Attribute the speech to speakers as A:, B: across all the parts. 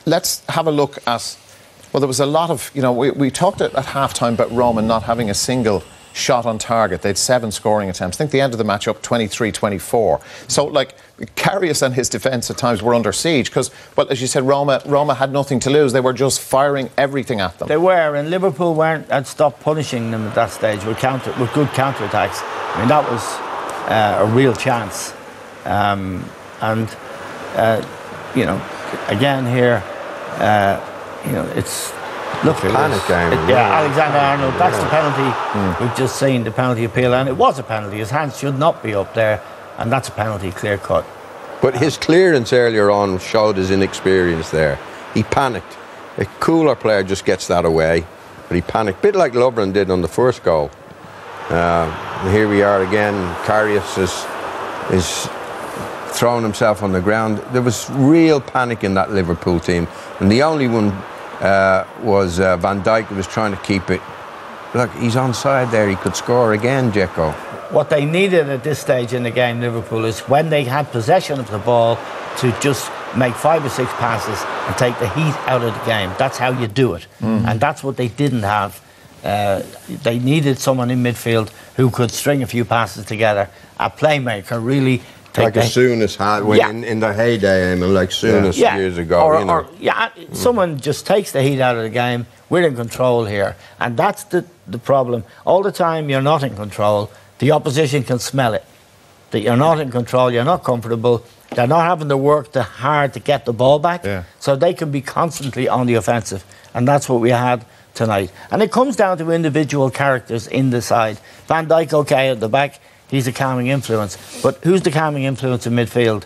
A: Let's have a look at... Well, there was a lot of... we talked at half-time about Roma not having a single shot on target. They had 7 scoring attempts. I think the end of the match up 23-24. So, Karius and his defence at times were under siege because, well, as you said, Roma had nothing to lose. They were just firing everything at them.
B: They were, and Liverpool had stopped punishing them at that stage with good counter-attacks. I mean, that was a real chance. Again here, it's...
C: Look, panic game.
B: Alexander-Arnold, that's the penalty. We've just seen the penalty appeal, and it was a penalty. His hands should not be up there, and that's a penalty, clear cut.
C: But his clearance earlier on showed his inexperience there. He panicked. A cooler player just gets that away, but he panicked. A bit like Lovren did on the first goal. Here we are again. Karius is throwing himself on the ground. There was real panic in that Liverpool team, and the only one was Van Dijk, who was trying to keep it. Look, he's onside there. He could score again, Dzeko.
B: What they needed at this stage in the game, Liverpool, is when they had possession of the ball to just make 5 or 6 passes and take the heat out of the game. That's how you do it. And that's what they didn't have. They needed someone in midfield who could string a few passes together. A playmaker, really.
C: Like as soon as in the heyday, like soon as years ago.
B: Someone just takes the heat out of the game. We're in control here, and that's the problem. All the time you're not in control, the opposition can smell it. That you're not in control, you're not comfortable. They're not having to work hard to get the ball back, so they can be constantly on the offensive, and that's what we had tonight. And it comes down to individual characters in the side. Van Dijk, okay, at the back. He's a calming influence. But who's the calming influence in midfield?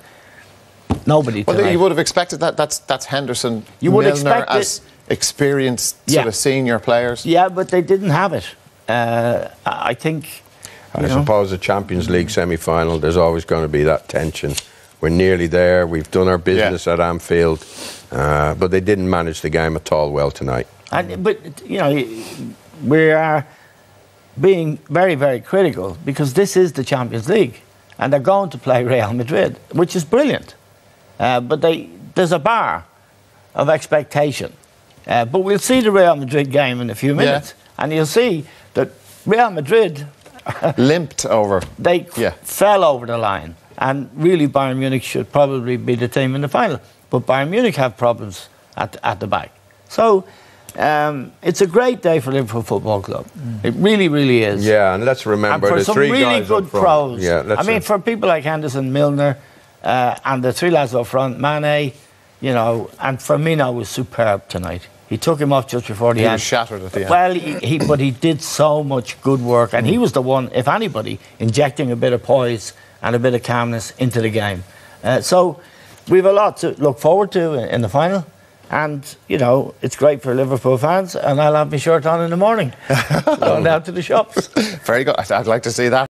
B: Nobody tonight.
A: Well, you would have expected that. That's Henderson,
B: you would
A: Milner
B: expect
A: as experienced sort of senior players.
B: Yeah, but they didn't have it. I think...
C: I suppose the Champions League semi-final, there's always going to be that tension. We're nearly there. We've done our business at Anfield. But they didn't manage the game at all well tonight.
B: But we are being very, very critical because this is the Champions League and they're going to play Real Madrid, which is brilliant. But there's a bar of expectation. But we'll see the Real Madrid game in a few minutes and you'll see that Real Madrid
A: limped over.
B: They fell over the line, and really Bayern Munich should probably be the team in the final. But Bayern Munich have problems at the back. So it's a great day for Liverpool Football Club. It really, really is.
C: Yeah, and let's remember
B: and
C: the 3
B: really
C: guys
B: good
C: up front.
B: pros.
C: Yeah,
B: I mean, for people like Henderson, Milner, and the 3 lads up front, Mane, and Firmino was superb tonight. He took him off just before the end.
A: He was shattered at the end.
B: Well, but he did so much good work, and he was the one, if anybody, injecting a bit of poise and a bit of calmness into the game. So we have a lot to look forward to in the final. And, it's great for Liverpool fans, and I'll have my shirt on in the morning. Going down to the shops.
A: Very good. I'd like to see that.